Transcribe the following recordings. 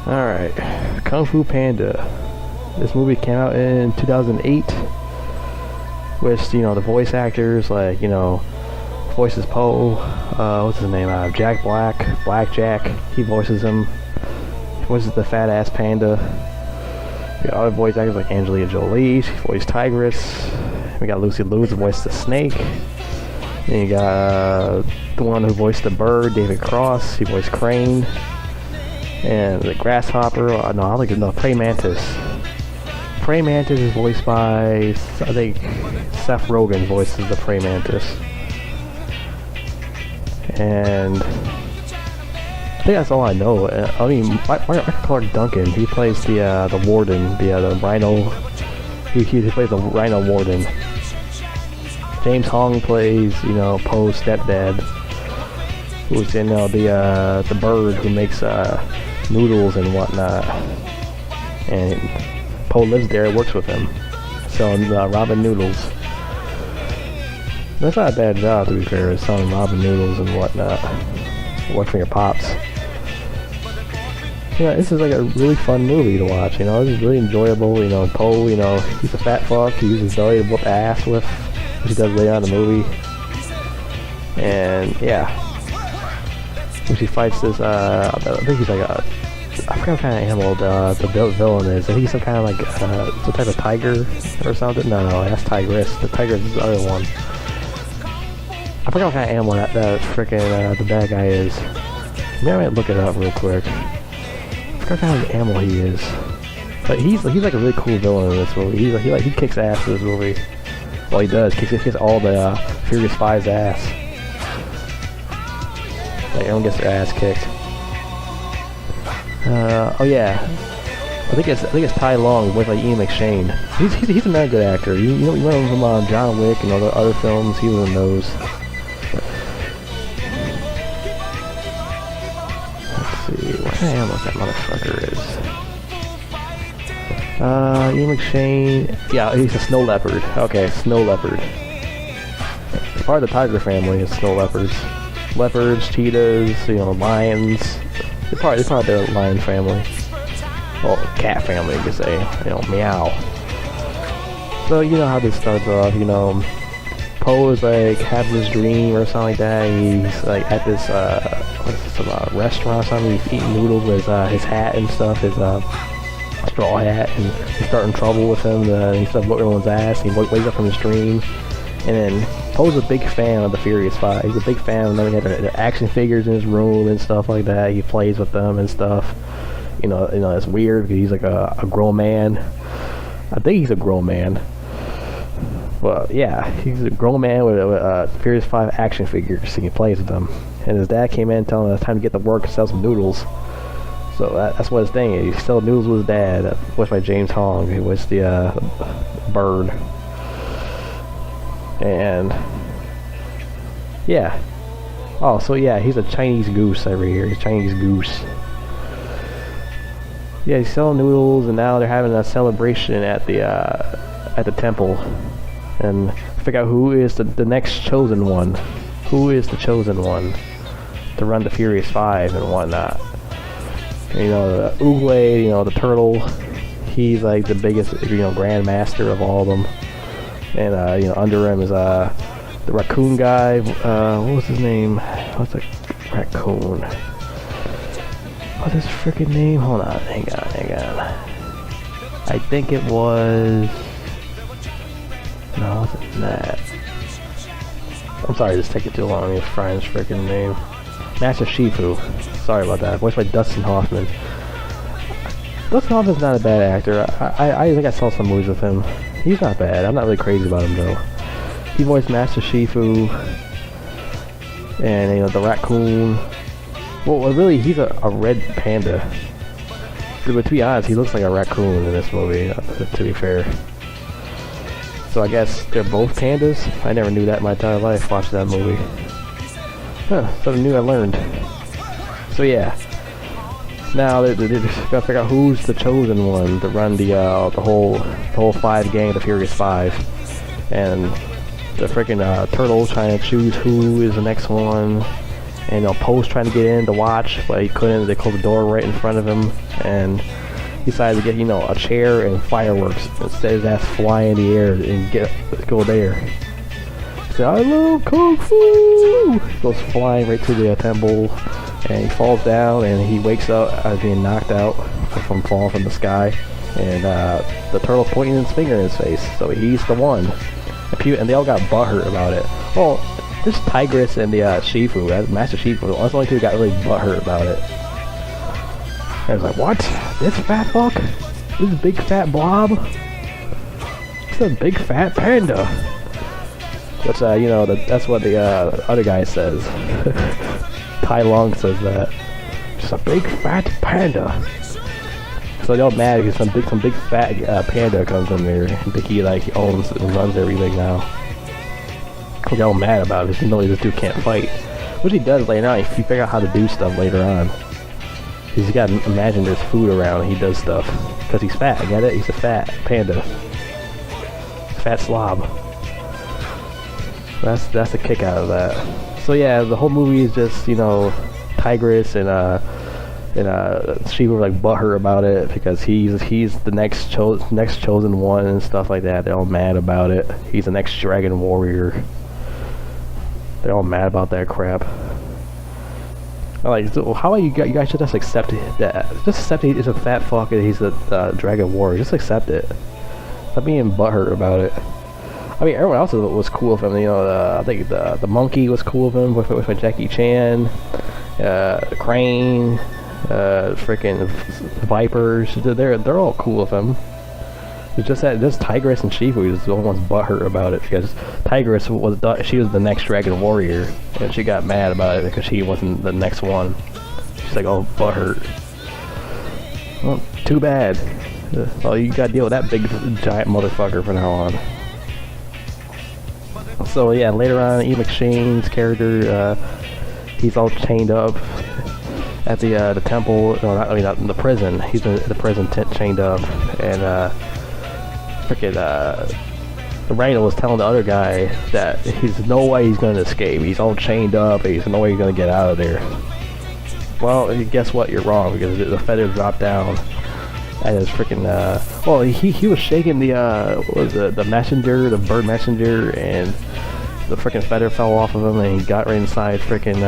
Alright, Kung Fu Panda. This movie came out in 2008. With, you know, the voice actors, like, you know, voices Poe, what's his name, Jack Blackjack, he voices him. He voices the fat ass panda. We got other voice actors like Angelina Jolie, she voiced Tigress. We got Lucy Liu who voiced the snake. And you got the one who voiced the bird, David Cross, he voiced Crane. And the grasshopper, no, I like it, no, Praying Mantis. Praying Mantis is voiced by, I think, Seth Rogen voices the Praying Mantis. And I think that's all I know. I mean, Michael Clark Duncan, he plays the warden, the rhino. He plays the rhino warden. James Hong plays, you know, Poe's stepdad, who's in the bird who makes noodles and whatnot. And Poe lives there, works with him, selling ramen noodles. That's not a bad job, to be fair, selling ramen noodles and whatnot. Work for your pops. Yeah, this is like a really fun movie to watch, you know, this is really enjoyable, you know, Poe, you know, he's a fat fuck, he uses his belly to whoop ass with, which he does later on in the movie. And, yeah. When she fights this, I think he's like a, I forgot what kind of animal the villain is. I think he's some kind of like, some type of tiger or something. No, that's Tigress. The tiger is the other one. I forgot what kind of animal that frickin' the bad guy is. Maybe I might look it up real quick. I forgot what kind of animal he is. But he's like a really cool villain in this movie. He kicks ass in this movie. Well, he does. He kicks all the Furious Five's ass. Like, everyone gets their ass kicked. Oh yeah, I think it's Tai Lung with like Ian McShane. He's another good actor. You know him from John Wick and other films. He was in those. Let's see, what kind of animal that motherfucker is? Ian McShane. Yeah, he's a snow leopard. Okay, snow leopard. It's part of the tiger family. Is snow leopards, cheetahs, you know, lions. They're part of the lion family. Well, cat family, you could say. You know, meow. So, you know how this starts off, you know. Poe is like, has this dream or something like that. He's like at this, restaurant or something. He's eating noodles with his hat and stuff, his straw hat. And he's starting trouble with him. He starts whooping everyone's ass. He wakes up from his dream. And then Poe's a big fan of the Furious Five. He's a big fan of them. He had the action figures in his room and stuff like that. He plays with them and stuff. You know, it's weird because he's like a grown man. I think he's a grown man. Well, yeah, he's a grown man with Furious Five action figures. And he plays with them. And his dad came in telling him it's time to get to work and sell some noodles. So that's what his thing is. He's selling noodles with his dad. Voiced by James Hong. He was the bird. And yeah. Oh, so yeah, he's a Chinese goose over here. He's a Chinese goose. Yeah, he's selling noodles, and now they're having a celebration at the temple, and figure out who is the next chosen one. Who is the chosen one to run the Furious Five and whatnot? And, you know, the Oogway, you know, the turtle. He's like the biggest, you know, grand master of all of them. And, you know, under him is, the raccoon guy, what was his name? What's the raccoon? What's his freaking name? Hold on, hang on. I think it was, no, it wasn't that. I'm sorry, this taking too long to find his freaking name. Master Shifu. Sorry about that. Voiced by Dustin Hoffman. Dustin Hoffman's not a bad actor. I think I saw some movies with him. He's not bad. I'm not really crazy about him though. He voiced Master Shifu, and you know the raccoon. Well, really, he's a red panda. But to be honest, he looks like a raccoon in this movie. To be fair. So I guess they're both pandas. I never knew that in my entire life watching that movie. Huh? Something new I learned. So yeah. Now they're gotta figure out who's the chosen one to run the whole five gang, the Furious Five, and the freaking turtle trying to choose who is the next one, And Poe's trying to get in to watch, but he couldn't. They closed the door right in front of him, and he decided to get a chair and fireworks. Instead, his ass fly in the air and go there. He said, "I love Kung Fu!" He goes flying right to the temple, and he falls down, and he wakes up as being knocked out from falling from the sky. And the turtle's pointing his finger in his face, so he's the one. And they all got butthurt about it. Well, this Tigress and the Shifu, Master Shifu, that's the only two who got really butthurt about it. I was like, what? This fat fuck? This big fat blob? It's a big fat panda. Which, that's what the other guy says. Tai Long says that. Just a big fat panda. So they're all mad because some big fat panda comes in there. And think he owns and runs everything now. They're all mad about it. You know this dude can't fight. Which he does later on. If you figure out how to do stuff later on. He's got to imagine there's food around and he does stuff. Because he's fat, get it? He's a fat panda. Fat slob. That's the kick out of that. So yeah, the whole movie is just, Tigress and she was like butthurt about it because he's the next chosen one and stuff like that. They're all mad about it. He's the next dragon warrior. They're all mad about that crap. Like, so how about you guys should just accept that? Just accept he's a fat fuck and he's a dragon warrior. Just accept it. Stop being butthurt about it. I mean, everyone else was cool with him. I think the monkey was cool with him with Jackie Chan, Crane, freaking Vipers. They're all cool with him. It's just that this Tigress and Shifu is the only ones butthurt about it because Tigress was the next dragon warrior and she got mad about it because she wasn't the next one. She's like, oh, butthurt. Well, too bad. Well, you gotta deal with that big giant motherfucker from now on. So yeah, later on, Ian McShane's character, he's all chained up at the temple. No, not in the prison. He's in the prison tent, chained up, and freaking Rhino was telling the other guy that there's no way he's gonna escape. He's all chained up. There's no way he's gonna get out of there. Well, guess what? You're wrong because the feather dropped down. And his freaking well, he was shaking the messenger, the bird messenger, and the freaking feather fell off of him, and he got right inside freaking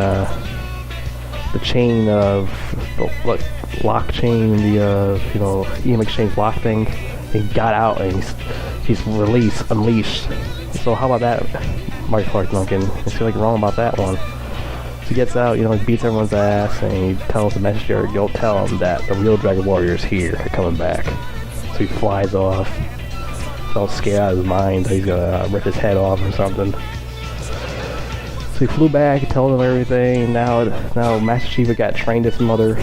the chain of the lock chain, the Ian McShane's lock thing. He got out and he's unleashed. So how about that, Mark Clark Duncan? I feel like wrong about that one. So he gets out, he beats everyone's ass, and he tells the messenger, "You'll tell him that the real Dragon Warrior is here. They're coming back." So he flies off. He's all scared out of his mind. He's gonna rip his head off or something. So he flew back, he told him everything. Now Master Chief got trained his mother,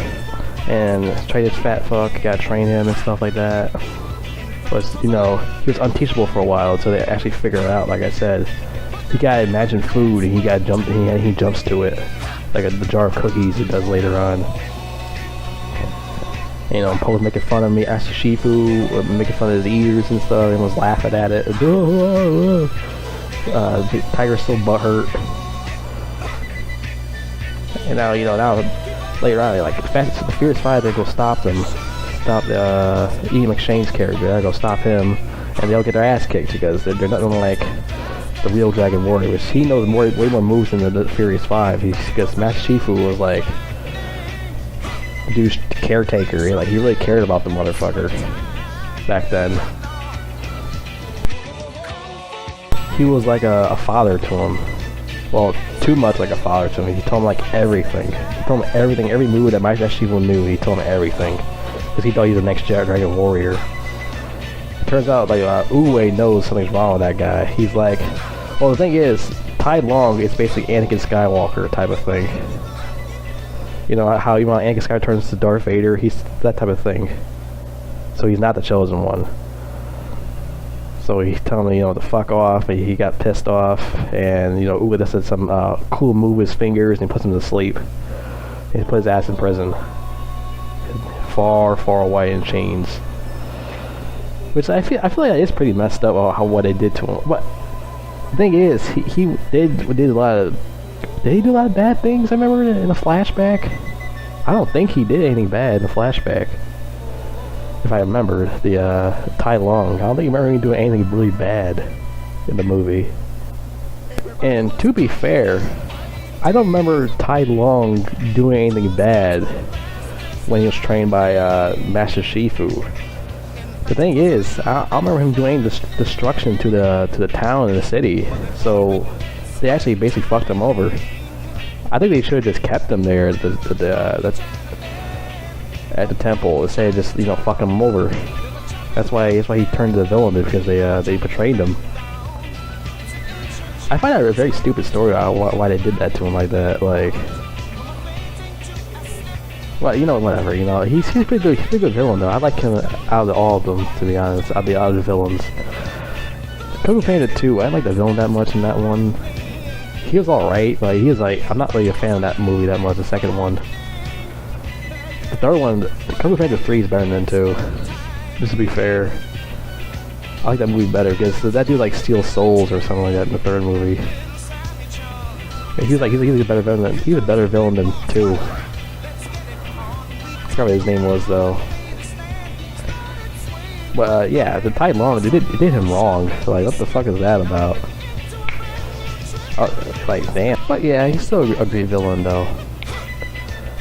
and trained his fat fuck, got to train him and stuff like that. But he was unteachable for a while until they actually figure it out. Like I said, he gotta imagine food, and he jumps to it, like the jar of cookies he does later on. Poe was making fun of me, Master Shifu, making fun of his ears and stuff, and was laughing at it. The tiger's still butthurt. And now, later on, the Furious Five, they go stop them. Stop Ian McShane's character. They go stop him, and they'll get their ass kicked because they're nothing like the real Dragon Warrior. He knows way more moves than the Furious Five. Because Master Shifu was like the dude's caretaker. He really cared about the motherfucker back then. He was like a father to him. Well, too much like a father to him. He told him like everything. He told him everything, every move that Master Shifu knew. He told him everything because he thought he was the next Dragon Warrior. It turns out Uwe knows something's wrong with that guy. He's like, well, the thing is, Tai Long is basically Anakin Skywalker type of thing. How Anakin Skywalker turns to Darth Vader. He's that type of thing. So he's not the chosen one. So he's telling him, to fuck off. And he got pissed off, and Uwe does some cool move with his fingers, and he puts him to sleep. He put his ass in prison, far, far away in chains. Which I feel like that is pretty messed up. What they did to him. But the thing is, he did a lot of Did he do a lot of bad things? I remember in the flashback. I don't think he did anything bad in the flashback. If I remember, the Tai Lung. I don't think I remember him doing anything really bad in the movie. And to be fair, I don't remember Tai Lung doing anything bad when he was trained by Master Shifu. The thing is, I remember him doing destruction to the town and the city. So they actually basically fucked him over. I think they should have just kept him there at the temple instead of just, you know, fucking him over. That's why he turned to the villain, because they betrayed him. I find that a very stupid story why they did that to him like that. Like, well, you know, whatever. You know, he's a pretty good villain though. I like him out of all of them, to be honest. Out of the other villains, Kung Fu Panda 2, I didn't like the villain that much in that one. He was alright, like, he was like, I'm not really a fan of that movie that much, the second one. The third one, Kung Fu Panda 3 is better than 2, just to be fair. I like that movie better, because that dude like steals souls or something like that in the third movie. And he's a better villain he's a better villain than 2. I forgot what his name was though. But yeah, the Tai Lung, they did him wrong. Like, what the fuck is that about? Like, damn. But yeah, he's still a great villain though.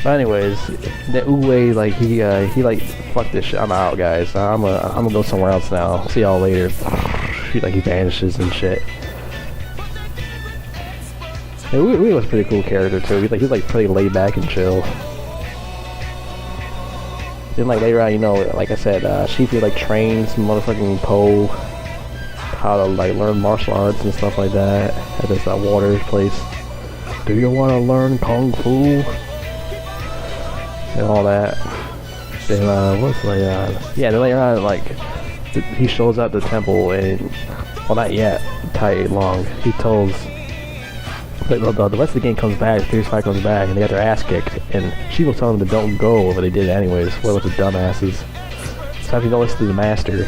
But anyways, the Uwe, like, he like, fuck this shit, I'm out, guys. I'm gonna go somewhere else now. See y'all later. Like, he vanishes and shit. And Uwe was a pretty cool character too. He's like pretty laid back and chill. Then like later on, you know, like I said, Shifu like trains motherfucking Po how to like learn martial arts and stuff like that at this water place. Do you want to learn kung fu? And all that. Then what's like yeah, then later on, like, he shows up at the temple and, well, not yet, Tai Lung. He tells the rest of the game comes back, Fierce Fight comes back, and they got their ass kicked, and she was telling them to don't go, but they did it anyways. What was the dumbasses? So after you don't listen to the master.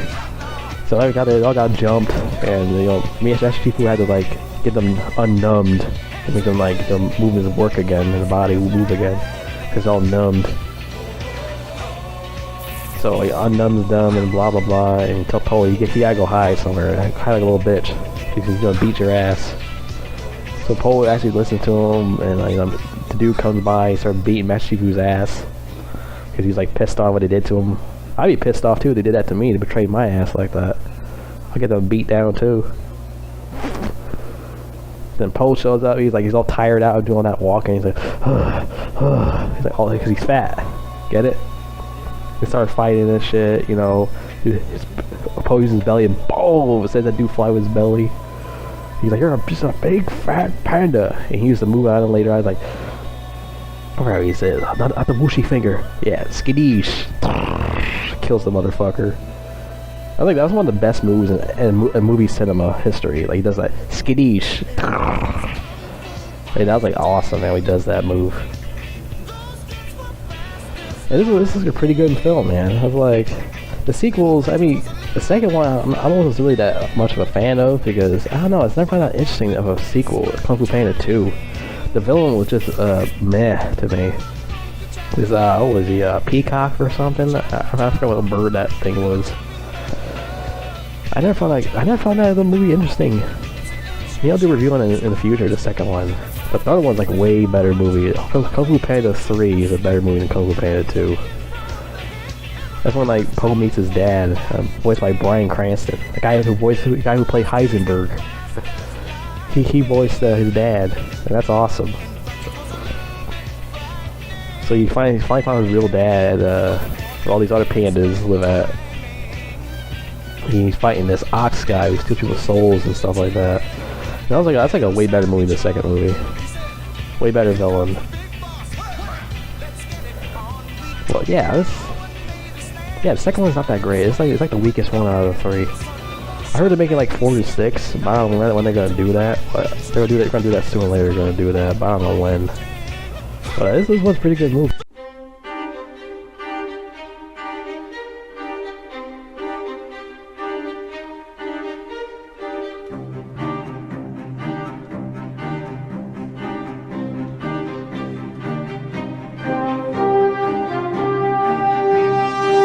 So they all got jumped, and, you know, me and Shifu had to like get them unnumbed and make them like their movements work again, and the body will move again. It's all numbed. So like unnumbs them and blah blah blah, and tell Po you gotta go hide somewhere, hide like a little bitch. He's gonna beat your ass. So Po actually listens to him, and like, you know, the dude comes by and starts beating Master Shifu's ass because he's like pissed off what they did to him. I'd be pissed off too if they did that to me. They betrayed my ass like that. I get them beat down too. Then Po shows up. He's all tired out of doing that walking. He's like, he's like, oh, because he's fat. Get it? They start fighting and shit. You know, Po uses his belly and boom, says that dude fly with his belly. He's like, you're just a big fat panda. And he used to move out of later. I was like, whatever he says, not the whooshy finger. Yeah, skadoosh. Kills the motherfucker. I think that was one of the best moves in movie cinema history. Like, he does that skadoosh. Like, that was like awesome, man. He does that move. And this is a pretty good film, man. I was like, the sequels. I mean, the second one I wasn't really that much of a fan of because I don't know. It's never that interesting of a sequel. Kung Fu Panda 2. The villain was just meh to me. What was he, peacock or something? I forgot what bird that thing was. I never found that the movie interesting. Maybe I'll do a review on it in the future, the second one. But the other one's like way better movie. Kung Fu Panda 3 is a better movie than Kung Fu Panda 2. That's when like Po meets his dad, voiced by Bryan Cranston, the guy who played Heisenberg. He voiced his dad, and that's awesome. So you finally found his real dad, where all these other pandas live at. He's fighting this ox guy who steals people's souls and stuff like that. And I was like, that's like a way better movie than the second movie. Way better villain. Well, yeah, the second one's not that great. It's like the weakest one out of the 3. I heard they're making like 4 to 6, but I don't know when they're gonna do that. But they're gonna do that sooner or later. They're gonna do that, but I don't know when. But this one's a pretty good movie.